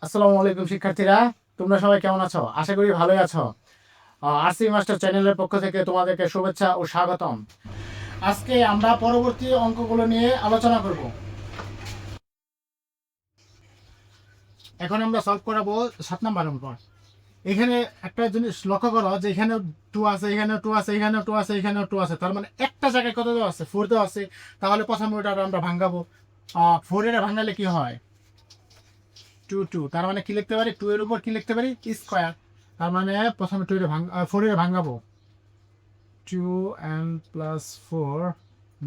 আসসালামু আলাইকুম শিক্ষার্থীরা, তোমরা সবাই কেমন আছো? আশা করি ভালোই আছো। আরসি মাস্টার চ্যানেলের পক্ষ থেকে তোমাদেরকে শুভেচ্ছা ও স্বাগতম। আজকে আমরা পরবর্তী অঙ্কগুলো নিয়ে আলোচনা করব। এখন আমরা সলভ করাবো 7 নাম্বার অঙ্ক। এখানে একটা জিনিস লক্ষ্য করো যে এখানে 2 আছে, এখানে 2 আছে, এখানে 2 আছে, এখানে 2 আছে, তার মানে একটা জায়গায় কত দেওয়া আছে? 4 দেওয়া আছে। তাহলে প্রথমে ওটা আমরা ভাঙাবো। 4 এর ভাঙালে কি হয়? 2 2, তার মানে কি লিখতে পারি? 2 এর উপর কি লিখতে পারি? স্কয়ার। তার মানে প্রথমে 2 এর 4 এর ভাঙাবো। 2n plus 4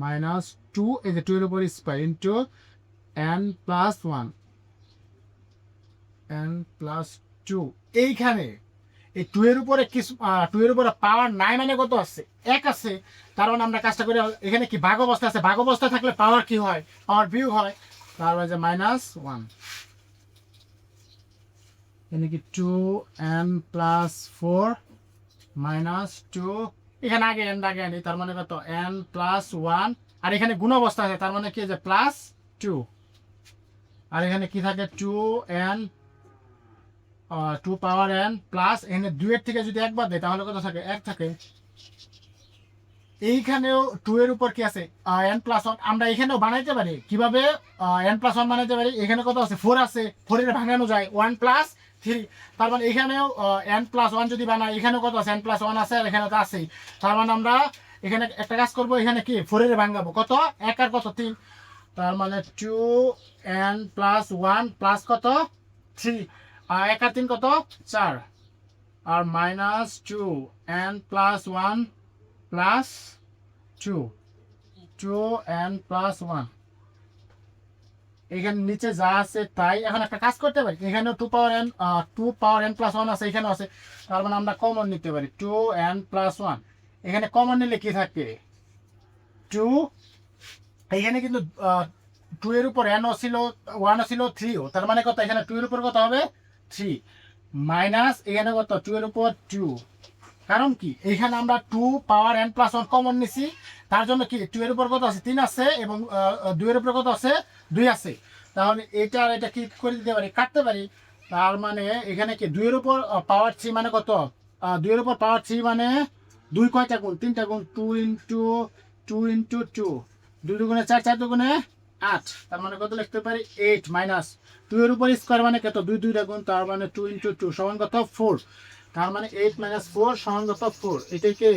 minus 2, এই যে 2 এর উপর square into n plus 1, n plus 2। এইখানে এই 2 এর উপরে কিছু 2 এর উপরে পাওয়ার নাই মানে কত আছে? 1 আছে। তার মানে আমরা কাজটা করে, এখানে কি ভাগ অবস্থা আছে? ভাগ অবস্থা থাকলে পাওয়ার কি হয়? পাওয়ার বিয়োগ হয়। তার মানে যে -1, এখানে কি 2n plus 4 minus 2, এখানে আগে n আগে আনি, তার মানে কত? n plus 1। আর এখানে গুণ অবস্থা আছে, তার মানে কি যে +2। আর এখানে কি থাকে? 2n 2 পাওয়ার n প্লাস, এখানে 2 এর থেকে যদি 1 বাদ দেয় তাহলে কত থাকে? 1 থাকে। এইখানেও 2 এর উপর কি আছে? n plus 1। আমরা এখানেও বানাইতে পারি। কিভাবে n প্লাস 1 বানাইতে পারি? এখানে কত আছে? 4 আছে। 4 এর ভাঙানো যায় 1 প্লাস 3। তার মানে এখানেও n প্লাস 1 যদি বানাই, এখানেও কত আছে? n প্লাস 1 আছে, আর এখানে তো আছেই। তার মানে আমরা এখানে একটা কাজ করব, এখানে কি 4 এর ভাঙাবো। কত? 1 আর কত? 3। তার মানে 2n প্লাস 1 প্লাস কত? 3। 1 আর 3 কত? 4। আর minus 2n plus 1 plus 2, 2n plus 1। এখানে নিচে যা আছে তাই। এখন একটা কাজ করতে পারি, এখানে 2 পাওয়ার n প্লাস 1 আছে, এখানে আছে। তার মানে আমরা কমন নিতে পারি 2n প্লাস 1। এখানে কমন নিলে কি থাকে? 2। এখানে কিন্তু 2 এর উপর n ছিল, 1 ছিল, 3ও। তার মানে কত? এখানে 2 এর উপর কত হবে? 3 মাইনাস এখানে কত? 2 এর উপর 2। কারণ কি এখানে আমরা 2 পাওয়ার n প্লাস 1 কমন নিছি, তার জন্য কি 2 এর উপর কত আছে? 3 আছে, এবং 2 এর উপর কত আছে? 2 আছে। তাহলে এটা আর এটা কি করে দিতে পারি? কাটতে পারি। তার মানে এখানে কি 2 এর উপর পাওয়ার 3 মানে কত? 2 এর উপর পাওয়ার 3 মানে 2 কয়টা গুণ? 3টা গুণ। 2 ইন্টু 2 ইন্টু 2, 2 দুগুণে 4, 4 দুগুণে 8। তার মানে কত লিখতে পারি? 8 মাইনাস 2 এর উপর স্কোয়ার মানে কত? 2 2টা গুণ, তার মানে 2 ইন্টু 2 সমান কত? 4। তার মানে 8 - 4 সমান কত? 4। এটাই কি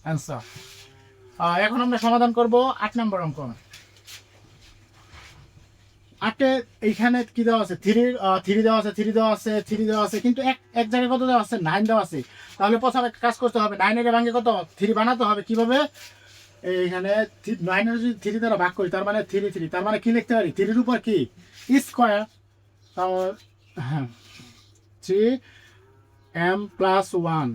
অ্যান্সার। এখন আমরা সমাধান করব 8 নম্বর অঙ্ক। 8 এইখানে কি দেওয়া আছে? 3 দেওয়া আছে, 3 দেওয়া আছে, 3 দেওয়া আছে, কিন্তু এক এক জায়গায় কত দেওয়া আছে? 9 দেওয়া আছে। তাহলে প্রথমে কাজ করতে হবে, 9 এর ভাঙে কত? 3 বানাতে হবে। কিভাবে? এইখানে 9 এর যদি 3 দ্বারা ভাগ করি, তার মানে 3 3। তার মানে কি লিখতে পারি? 3 এর উপর কি স্কয়ার। তাহলে হ্যাঁ, 3m প্লাস 1,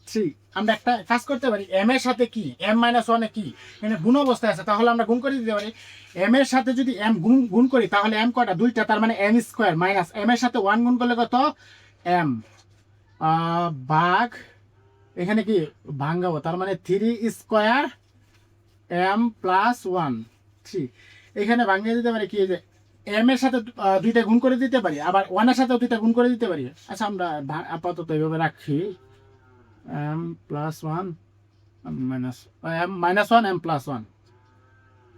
3। আমরা একটা কাজ করতে পারি, m এর সাথে কি m-1 এ কি এখানে গুণ অবস্থায় আছে, তাহলে আমরা গুণ করে দিতে পারি। m এর সাথে যদি m গুণ করি, তাহলে m কয়টা? 2টা। তার মানে m স্কয়ার মাইনাস m এর সাথে 1 গুণ করলে কত? m ভাগ, এখানে কি ভাঙাবো, তার মানে 3 স্কয়ার m প্লাস 1, 3। এখানে ভাঙিয়ে দিতে পারি কি, যে m এর সাথে 2টা গুণ করে দিতে পারি, আবার 1 এর সাথে 2টা গুণ করে দিতে পারি। আচ্ছা, আমরা আপাতত এইভাবে রাখি, m plus 1 minus m -1 m plus 1।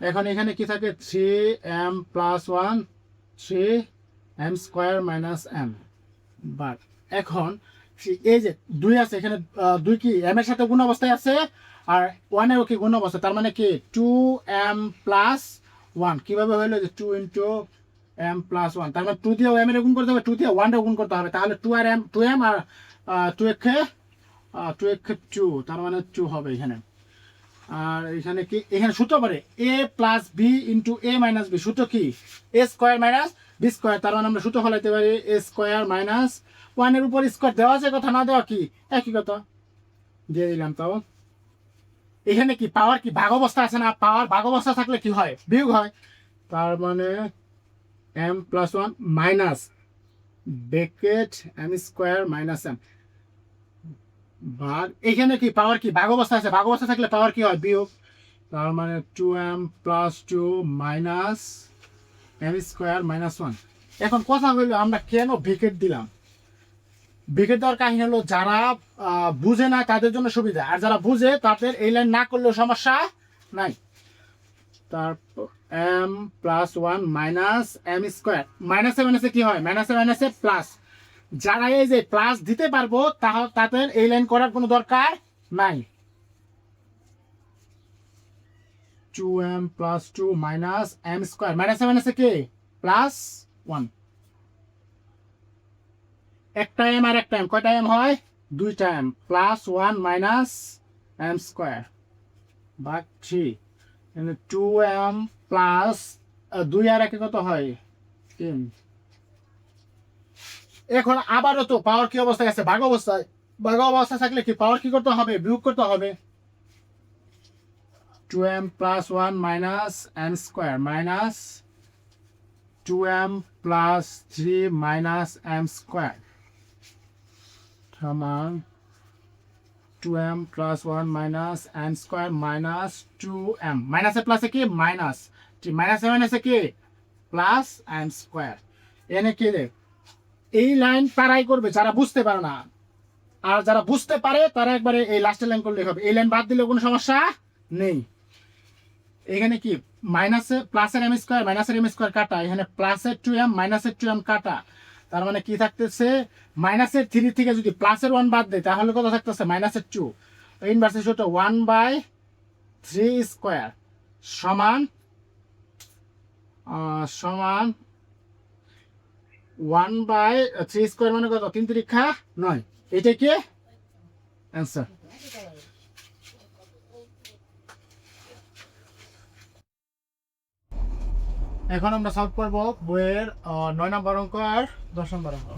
এখন এখানে কি থাকে? 3m plus 1, 3m square minus m বার। এখন এই যে 2 আছে, এখানে 2 কি m এর সাথে গুণ অবস্থায় আছে, আর 1 এরও কি গুণ অবস্থা। তার মানে কি 2m প্লাস 1। কিভাবে হইলো? যে 2 ইন্টু m প্লাস 1। তার মানে 2 দিয়ে m এর গুণ করতে হবে, 2 দিয়ে 1 এর গুণ করতে হবে। তাহলে 2 আর m, 2m আর 2 একে 2, তার মানে 2 হবে এখানে। আর এখানে কি? এখানে সূত্র পড়ে a plus b into a minus b. সূত্র কি? a square minus b square. তার মানে আমরা সূত্র ফলাইতে পারি a স্কোয়ার মাইনাস 1 এর উপর স্কোয়ার। দেওয়া আছে কথা, না দেওয়া কি একই কথা, দিয়ে দিলাম। তাও এখানে কি পাওয়ার কি ভাগ অবস্থা আছে না? পাওয়ার ভাগ অবস্থা থাকলে কি হয়? বিয়োগ হয়। তার মানে m plus 1 minus bracket m square minus m ভাগ, এখানে কি পাওয়ার কি ভাগ অবস্থা আছে? ভাগ অবস্থা থাকলে পাওয়ার কি হয়? বিয়োগ। তার মানে 2m plus 2 minus m square minus 1। এখন কথা হইলো আমরা কেন ব্রেকেট দিলাম। ব্রেকেট দেওয়ার কাহিনী হলো যারা বুঝে না তাদের জন্য সুবিধা, আর যারা বুঝে তাদের এই লাইন না করলেও সমস্যা নাই। তারপর m plus one minus m square, মাইনাসে মাইনাসে কি হয়, মাইনাসে মাইনাসে প্লাস। যারা এই যে প্লাস দিতে পারবো তাদের এই লাইন করার কোনো দরকার নাই। 2m plus 2 minus m square, মাইনাসে মাইনাসে কি প্লাস 1, একটা এম আর একটা এম, কয়টা এম হয়, দুইটা m, plus 1 minus m square ভাগ 3, 2m প্লাস 2 আর একে কত হয় 3। এখন আবারও তো পাওয়ার কি অবস্থায় আছে, ভাগ অবস্থায়। ভাগ অবস্থায় থাকলে কি পাওয়ার কি করতে হবে, বিয়োগ করতে হবে। 2m plus 1 minus m square minus 2m plus 3 minus m square সমান 2m plus 1 minus m square minus 2m, মাইনাসে প্লাসে কি মাইনাস, মাইনাসে মাইনাসে কি প্লাস m স্কোয়ার। এনে কি রে, এই লাইন তারাই করবে যারা বুঝতে পারে না, আর যারা বুঝতে পারে তারা একবারে এই লাস্টের লাইন করলে হবে, এই লাইন বাদ দিলে কোনো সমস্যা নেই। এখানে কি মাইনাসে প্লাসের এম স্কোয়ার মাইনাসের এম স্কোয়ার কাটা, এখানে প্লাসের 2m মাইনাসের 2m কাটা, তার মানে কি থাকতেছে, মাইনাসের 3 থেকে যদি প্লাসের 1 বাদ দেয় তাহলে কত থাকতেছে মাইনাসের 2, ইনভার্সের সূত্র 1/3 স্কোয়ার সমান সমান 1/3 স্কোয়ার মানে কত, 3 3 9, এটা কি অ্যান্সার। এখন আমরা সলভ করব বইয়ের 9 নম্বর অঙ্ক আর 10 নম্বর অঙ্ক।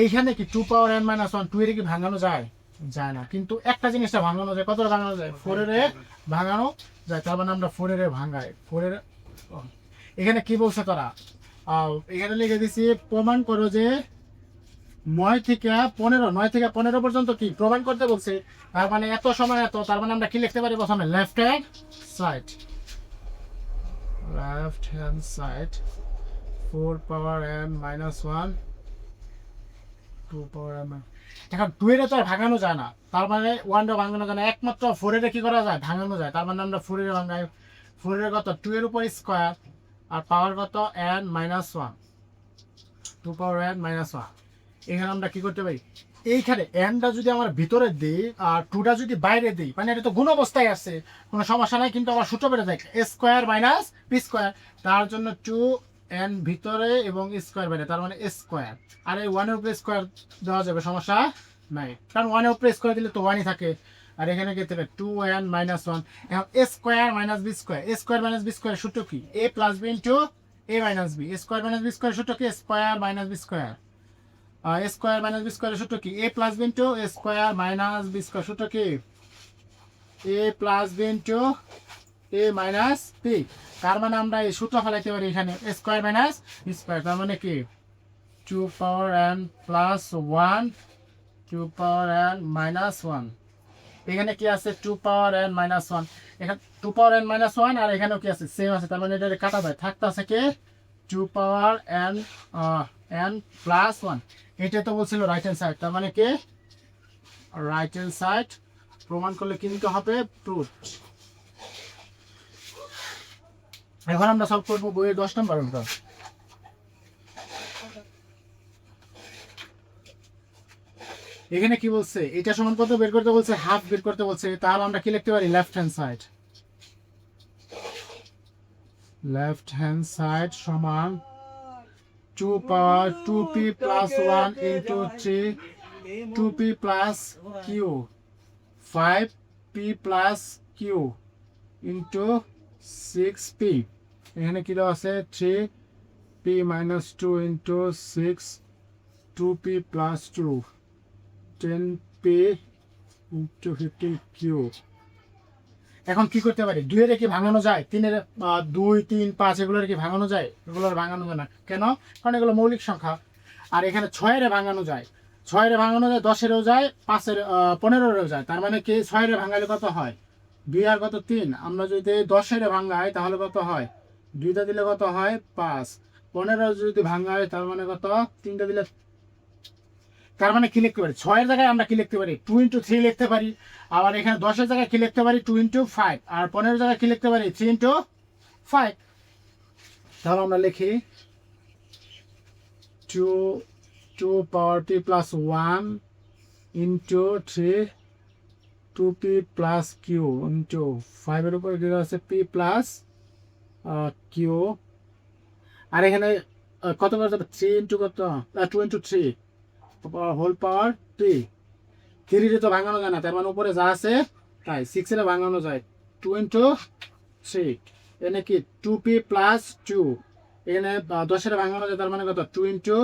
এইখানে কি 2 পাওয়ার n মাইনাস 1, 2 এর কি ভাঙানো যায়, যায় না, কিন্তু একটা জিনিসটা ভাঙানো যায়। কতটা ভাঙানো যায়, 4 এর ভাঙানো যায়, তার মানে আমরা 4 এর ভাঙাই। 4 এর এখানে কি বলছে তারা, এখানে লিখে দিছি প্রমাণ করো যে 9 থেকে 15 পর্যন্ত কি প্রমাণ করতে বলছে, তার মানে এত সময় এত, তার মানে আমরা কি লিখতে পারি, প্রথমে left hand side, left hand side 4 power n minus 1 2 power n। এখন 2 এর তো আর ভাঙানো যায় না, তার মানে 1 টা ভাঙানো যায় না, একমাত্র 4 এর কি করা যায়, ভাঙানো যায়। তার মানে আমরা 4 এর ভাঙাই, 4 এর কত 2 এর উপর স্কয়ার আর পাওয়ার কত n minus 1, 2 power n minus 1। এখানে আমরা কি করতে পারি, এইখানে nটা যদি আমরা ভিতরে দিই আর 2টা যদি বাইরে দিই, মানে এটা তো গুণ অবস্থায় আছে, কোনো সমস্যা নাই, কিন্তু আবার সূত্র বেড়ে যায় a square minus p square, তার জন্য 2n ভিতরে এবং স্কয়ার বাইরে, তার মানে a স্কয়ার। আর এই 1 এর উপরে স্কয়ার দেওয়া যাবে, সমস্যা নাই, কারণ 1 এর উপরে স্কয়ার দিলে তো 1ই থাকে। আর এখানে কি হবে 2n মাইনাস 1, এখন a square minus b square, a square minus b square সূত্র কি, a plus b into a minus b, a square minus b square সূত্র কি, square minus b square, a square minus b square সূত্র কি, a plus b into a square minus b square সূত্র কি, a plus b into a minus b। তার মানে আমরা এই সূত্র ফেলাইতে পারি এখানে a square minus b square, তার মানে কি 2 পাওয়ার n প্লাস 1 2 পাওয়ার n মাইনাস 1। এখানে কি আছে 2 পাওয়ার n মাইনাস 1, এখানে 2 পাওয়ার n মাইনাস 1 আর এখানেও কি আছে সেম আছে, তার মানে এটা কাটা যায়, থাকতে আছে কি 2 পাওয়ার n প্লাস 1। এটা তো বলছিল রাইট হ্যান্ড সাইড, তার মানে কি রাইট হ্যান্ড সাইড প্রমাণ করলে কিন্তু হবে প্রুফ। এখন আমরা সলভ করব বইয়ের 10 নম্বর অঙ্ক। এখানে কি বলছে, এটা সমান কত বের করতে বলছে, হাফ বের করতে বলছে, তাহলে আমরা কি লিখতে পারি, left hand side, left hand side সমান 2 পাওয়ার 2p plus 1 into 3 2p plus q 5p plus q into 6p। এখানে কি দেওয়া আছে 3p minus 2 into 6 2p plus 2 10p into 15q। এখন কি করতে পারি, 2 এর কি ভাঙানো যায়, 3 এর 2 3 5 এগুলোর কি ভাঙানো যায়, এগুলোর ভাঙানো যায় না কেন, কারণ এগুলো মৌলিক সংখ্যা। আর এখানে 6 এর ভাঙানো যায়, 6 এর ভাঙানো যায়, 10 এরও যায়, 5 এর 15 এরও যায়, তার মানে কি 6 এর ভাঙালে কত হয় 2 আর কত 3, আমরা যদি 10 এর ভাঙাই তাহলে কত হয় 2টা দিলে কত হয় 5, 15 যদি ভাঙা হয় তার মানে কত, 3টা দিলে, তার মানে কি লিখতে পারি, 6-এর জায়গায় আমরা কি লিখতে পারি, 2 × 3 লিখতে পারি। আবার এখানে 10-এর জায়গায় কি লিখতে পারি, 2 × 5। আর 15-এর জায়গায় কি লিখতে পারি, 3 × 5। তাহলে আমরা লিখি 2 power p plus 1 into 3 2p plus q into 5-এর উপরে কি আছে p প্লাস কিউ। আর এখানে কত করে যাবে, 3 ইন্টু কত, 2 ইন্টু 3 হোল পাওয়ার 3। 3 তো ভাঙানো যায় না, তার মানে উপরে যা আছে তাই 6-এর ভাঙানো যায়, 2 ইন্টু 3 এখানে কি 2p প্লাস 2, এখানে 10-এর ভাঙানো যায় তার মানে কত, 2 ইন্টু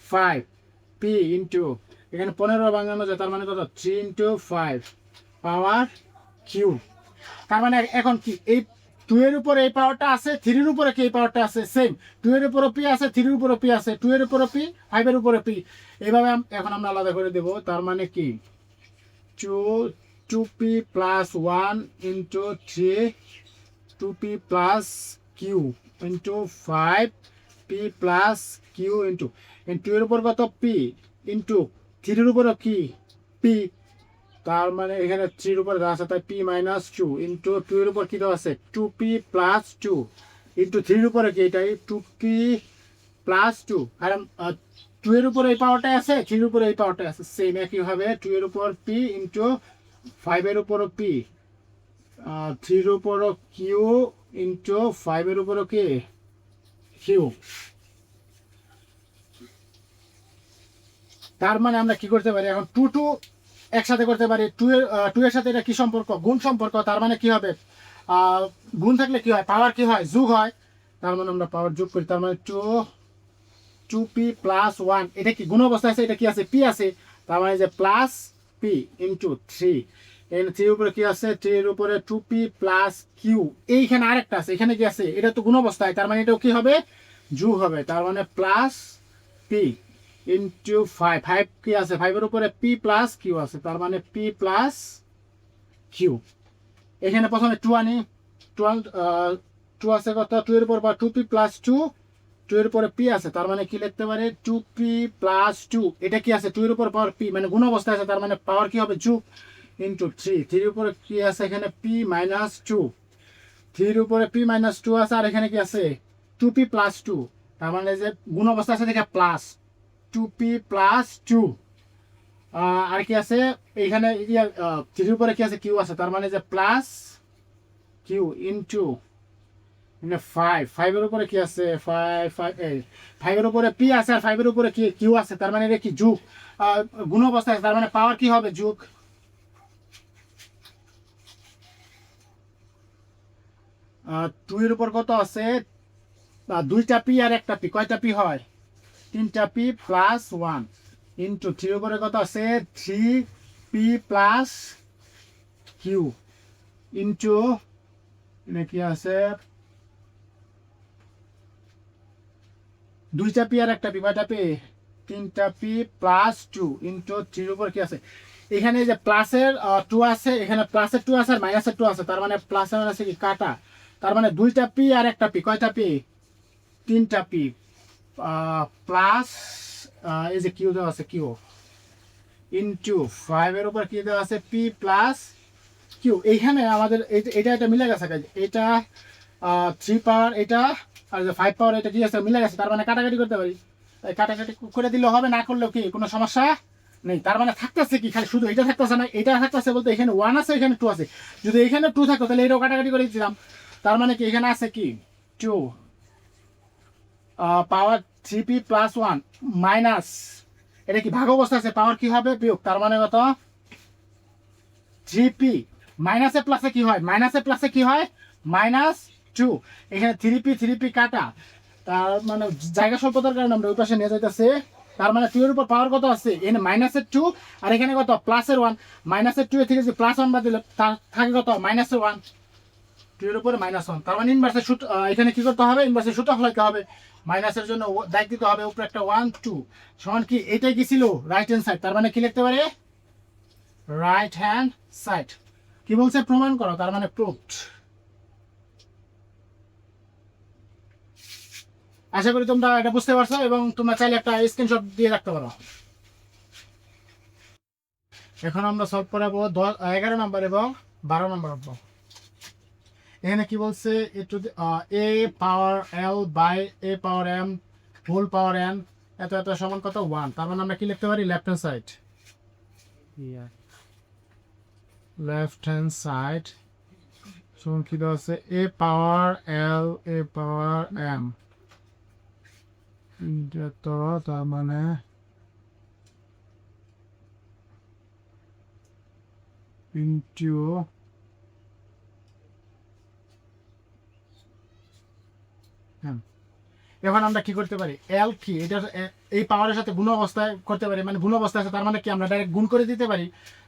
5 p ইন্টু এখানে 15 ভাঙানো যায় তার মানে কত, 3 ইন্টু 5 পাওয়ার কিউ। তার মানে এখন কি এই 2 এর উপরে এই পাওয়ারটা আছে, 3 এর উপরে কি এই পাওয়ারটা আছে, সেম 2 এর উপরে p আছে, 3 এর উপরে p আছে, 2 এর উপরে p 5 এর উপরে p, এইভাবে এখন আমরা আলাদা করে দেব। তার মানে কি 2p plus 1 into 3 2p plus q into 5p plus q into 2 এর উপর কত p ইন্টু 3 এর উপরে কি p, তার মানে এখানে 3 এর উপরে দেওয়া আছে তাই p মাইনাস 2 ইন্টু 2 এর উপর কি দেওয়া আছে 2p প্লাস 2 ইন্টু 3 এর উপরে কি এটাই 2p প্লাস 2, কারণ 2 এর উপরে এই পাওয়ারটা আছে, 3 এর উপরে এই পাওয়ারটা আছে, সেম একই হবে 2 এর উপর p ইন্টু 5 এর উপর p 3 এর উপর কিউ ইন্টু 5 এর উপর কি কিউ। তার মানে আমরা কি করতে পারি এখন 2 একসাথে করতে পারি, 2 এর সাথে এটা কি সম্পর্ক, গুণ সম্পর্ক। তার মানে কি হবে, গুণ থাকলে কি হয়, পাওয়ার কি হয়, যোগ হয়। তার মানে আমরা পাওয়ার যোগ করি, তার মানে 2p প্লাস 1, এটা কি গুণ অবস্থা আছে, এটা কি আছে p আছে, তার মানে যে প্লাস p ইন্টু 3 এখানে 3 এর উপরে কি আছে, 3 এর উপরে 2p প্লাস কিউ, এইখানে আরেকটা আছে, এখানে কি আছে, এটা তো গুণ অবস্থায়, তার মানে এটাও কি হবে, যোগ হবে। তার মানে প্লাস p ইন্টু 5 কি আছে, 5 এর উপরে p প্লাস কিউ আছে, তার মানে p প্লাস কিউ। এখানে প্রথমে 2 আনি, 2 আছে কত, 2 এর উপর 2p প্লাস 2, 2 এর উপরে p আছে, তার মানে কি লিখতে পারে 2p প্লাস 2, এটা কি আছে 2 এর উপর পাওয়ার p মানে গুণ অবস্থায় আছে, তার মানে পাওয়ার কি হবে যোগ ইন্টু 3, 3 এর উপরে কি আছে এখানে p মাইনাস 2, 3 এর উপরে p মাইনাস 2 আছে, আর এখানে কি আছে 2p প্লাস 2, তার মানে যে গুণ অবস্থা আছে দেখে প্লাস 2p প্লাস 2। আর কি আছে এইখানে 3 এর উপরে কি আছে কিউ আছে, তার মানে যে প্লাস কিউ ইন্টু 5 এর উপরে কি আছে 5 এর উপরে p আছে, আর 5 এর উপরে কি কিউ আছে, তার মানে এটা কি যোগ, গুণ অবস্থা আছে, তার মানে পাওয়ার কি হবে যোগ। 2 এর উপর কত আছে, 2টা p আর একটা p, কয়টা p হয়, 3টা p প্লাস 1 ইন্টু 3 এর উপরে কত আছে 3p প্লাস কিউ ইন্টু কি আছে 2টা p আর একটা p, কয়টা p, 3টা p প্লাস 2 ইন্টু 3 এর উপর কি আছে, এখানে যে প্লাসের 2 আছে, এখানে প্লাসের 2 আছে আর মাইনাসের 2 আছে, তার মানে প্লাসের মানে আছে কি কাটা, তার মানে 2টা p আর একটা p, কয়টা p, 3টা p প্লাস এই যে কিউ দেওয়া আছে কিউ ইন্টু 5 এর উপর কি দেওয়া আছে p প্লাস কিউ। এইখানে আমাদের এটা এটা মিলে গেছে, এটা 3 পাওয়ার এটা আর যে 5 পাওয়ার এটা কি আছে মিলে গেছে, তার মানে কাটাকাটি করতে পারি, কাটাকাটি করে দিলে হবে, না করলেও কি কোনো সমস্যা নেই। তার মানে থাকতেছে কি, খালি শুধু এটা থাকতেছে না, এটা থাকতেছে বলতে এখানে 1 আছে এখানে 2 আছে, যদি এখানে 2 থাকতো তাহলে এটাও কাটাকাটি করে দিতাম। তার মানে কি এখানে আছে কি 2 পাওয়ার 3p প্লাস 1 মাইনাস এটা কি ভাগ অবস্থা আছে, পাওয়ার কি হবে বিয়োগ, তার মানে কত 3p মাইনাসে প্লাসে কি হয়, মাইনাসে প্লাসে কি হয় মাইনাস 2, এখানে 3p কাটা, তার মানে জায়গা স্বল্পতার কারণে আমরা ওই পাশে নিয়ে যাইতেছে। তার মানে 2 এর উপর পাওয়ার কত আছে, এখানে মাইনাসের 2 আর এখানে কত প্লাসের 1, মাইনাসের 2 এর থেকে যে প্লাস 1 বাদ দিলে থাকে কত মাইনাসের 1, 2 এর উপরে -1, তার মানে ইনভার্সের সূত্র এখানে কি করতে হবে, ইনভার্সের সূত্র ফলাইতে হবে, মাইনাসের জন্য দাগ দিতে হবে উপরে একটা 1 2 সমান কি এটাই কি ছিল রাইট হ্যান্ড সাইড, তার মানে কি লিখতে পারে রাইট হ্যান্ড সাইড। কি বলছে প্রমাণ করো, তার মানে প্রুভড। আশা করি তোমরা এটা বুঝতে পারছো এবং তোমরা চাইলে একটা স্ক্রিনশট দিয়ে রাখতে পারো। এখন আমরা সলভ করাবো 11 নম্বর এবং 12 নম্বর অঙ্ক। এখানে কি বলছে a power l by a power m whole power n এত এত সমান কত 1। তার মানে আমরা কি লিখতে পারি, left hand side, left hand side সমান কি দেওয়া আছে, এ পাওয়ার এল এ পাওয়ার এম, তার মানে ইন্টু এখন আমরা কি করতে পারি, এল কি এটা এই পাওয়ারের সাথে গুণ অবস্থায় করতে পারি, মানে গুণ অবস্থা আছে, তার মানে কি আমরা ডাইরেক্ট গুণ করে দিতে পারি।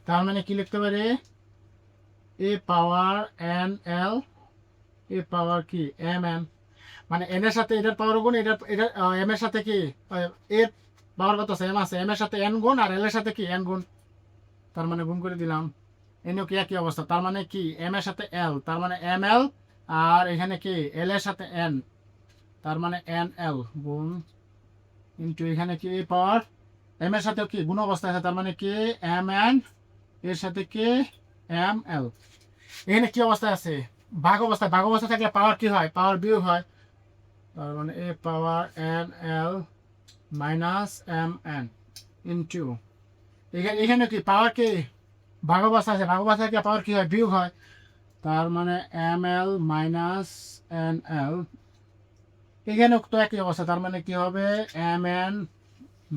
তার মানে কি লিখতে পারি, এ পাওয়ার এন এল এ পাওয়ার কি এম এন, মানে এন এর সাথে এটার পাওয়ার গুণ এটা এটা এম এর সাথে কি এর পাওয়ার কত আছে, এম আছে, এম এর সাথে এন গুণ আর এল এর সাথে কি এন গুণ, তার মানে গুণ করে দিলাম। এনেও কি একই অবস্থা, তার মানে কি এম এর সাথে এল, তার মানে এম এল, আর এখানে কি এল এর সাথে এন, তার মানে এন এল গুণ ইন্টু এখানে কি পাওয়ার এম এর সাথে কি গুণ অবস্থা আছে, তার মানে কি এম এন এর সাথে কি এম এল। এখানে কি অবস্থা আছে, ভাগ অবস্থা, ভাগ অবস্থা থাকলে পাওয়ার কি হয়, পাওয়ার বিয়োগ হয়, তার মানে a power n l minus m n into এখানে কি পাওয়ার কি ভাগ অবস্থা আছে, ভাগ অবস্থা থাকলে পাওয়ার কি হয়, বিয়োগ হয়, তার মানে m l minus n l. এখানে তো একই অবস্থা, তার মানে কি হবে m n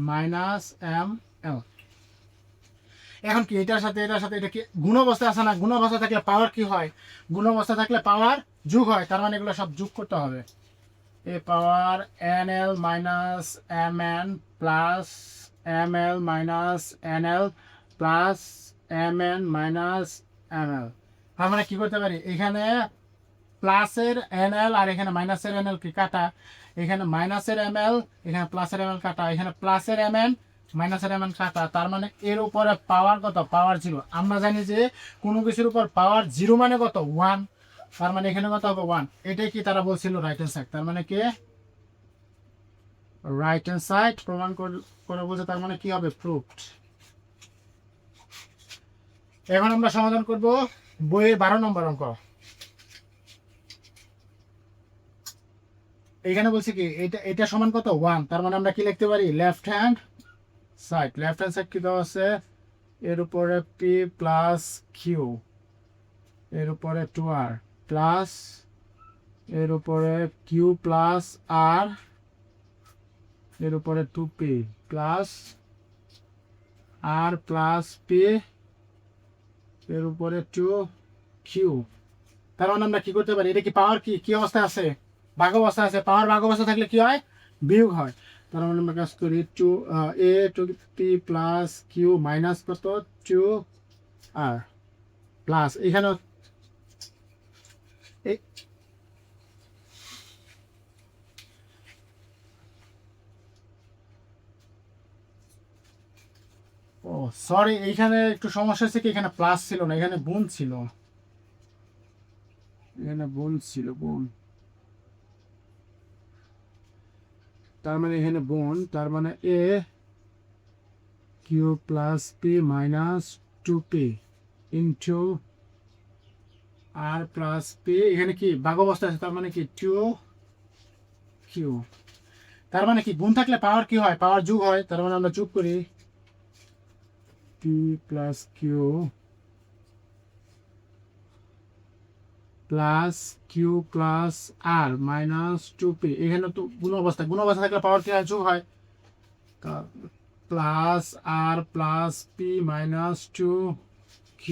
minus m l. এখন কি এটার সাথে এটা কি গুণ অবস্থা আছে না, গুণ অবস্থা থাকলে পাওয়ার কি হয়, গুণ অবস্থা থাকলে পাওয়ার যোগ হয়, তার মানে এগুলো সব যোগ করতে হবে। A power n l minus m n plus m l minus n l plus m n minus m l. তার মানে কি করতে পারি, এখানে প্লাসের এন এল আর এখানে মাইনাসের এন এল কি কাটা, এখানে মাইনাসের এম এল এখানে প্লাসের এম এল কাটা, এখানে প্লাসের এম এন মাইনাসের এম এন কাটা, তার মানে এর উপরে পাওয়ার কত, পাওয়ার জিরো। আমরা জানি যে কোনো কিছুর উপর পাওয়ার জিরো মানে কত 1, তার মানে এখানে কত হবে 1। এটাই কি তারা বলছিল রাইট হ্যান্ড সাইড, তার মানে কি রাইট হ্যান্ড সাইড প্রমাণ করে বলছে, তার মানে কি হবে প্রুফড। এখন আমরা সমাধান করব বইয়ের 12 নম্বর অঙ্ক। এখানে বলছি কি এটা এটা সমান কত 1, তার মানে আমরা কি লিখতে পারি, left hand side, left hand side কি দেওয়া আছে, এর উপরে পি প্লাস কিউ, এর উপরে 2r প্লাস এর উপরে কিউ প্লাস আর, এর উপরে 2p প্লাস আর প্লাস পি এর উপরে 2q। তার মানে আমরা কি করতে পারি, এটা কি পাওয়ার কি কি অবস্থা আছে, ভাগ অবস্থা আছে, পাওয়ার ভাগ অবস্থা থাকলে কি হয়, বিয়োগ হয়। তার মানে আমরা কাজ করি a two p plus q minus কত 2r প্লাস এখানে ও সরি, এইখানে একটু সমস্যা হচ্ছে কি, এখানে প্লাস ছিল না, এখানে গুণ ছিল, এখানে গুণ ছিল গুণ, তার মানে এখানে গুণ, তার মানে a q plus p minus 2p into r plus p, এখানে কি ভাগ অবস্থা আছে, তার মানে কি 2q। তার মানে কি গুণ থাকলে পাওয়ার কি হয়, পাওয়ার যোগ হয়, তার মানে আমরা যোগ করি p plus q plus q plus r minus 2p। এখানে তো গুণ অবস্থা, গুণ অবস্থা থাকলে পাওয়ার কি হয়, যোগ হয়, প্লাস আর প্লাস পি মাইনাস 2q।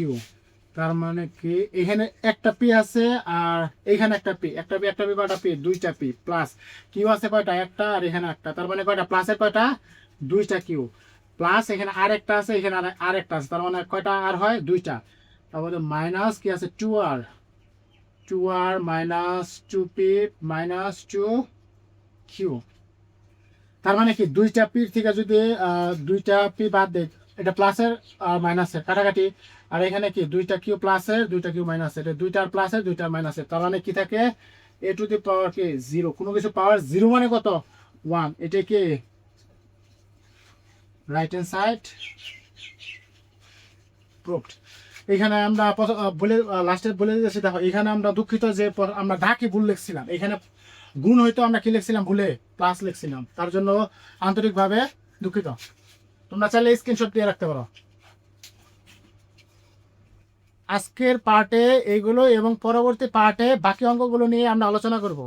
তার মানে কি এখানে একটা পি আছে আর এখানে একটা পি, একটা পি একটা পি কয়টা পি, দুইটা পি প্লাস কিউ আছে কয়টা, একটা, আর এখানে একটা, তার মানে কয়টা প্লাসের কয়টা, দুইটা কিউ প্লাস এখানে আর একটা আছে, এখানে আর একটা আছে, তার মানে কয়টা আর হয়, দুইটা। তারপরে মাইনাস কি আছে 2r minus 2p minus 2q। তার মানে কি দুইটা পির থেকে যদি দুইটা পি বাদ দেয়, এটা প্লাসের আর মাইনাসের কাটাকাটি, আর এখানে কি দুইটা কিউ প্লাসের দুইটা কিউ মাইনাসের, এটা দুইটার প্লাসের দুইটার মাইনাসের, তার মানে কি থাকে এ টু দি পাওয়ার কে 0, কোনো কিছু পাওয়ার 0 মানে কত 1, এটা কি রাইট হ্যান্ড সাইড প্রুভড। এখানে আমরা বলে লাস্টে বলে দিয়েছি, দেখো এখানে আমরা দুঃখিত যে আমরা ঢাকি ভুল লিখছিলাম, এখানে গুণ হয়তো আমরা কি লিখছিলাম ভুলে প্লাস লিখছিলাম, তার জন্য আন্তরিকভাবে দুঃখিত। তোমরা চাইলে স্ক্রিনশট দিয়ে রাখতে পারো। আজকের পার্টে এইগুলো এবং পরবর্তী পার্টে বাকি অঙ্কগুলো নিয়ে আমরা আলোচনা করব।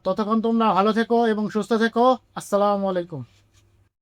ততক্ষণ তোমরা ভালো থেকো এবং সুস্থ থেকো। আসসালামু আলাইকুম।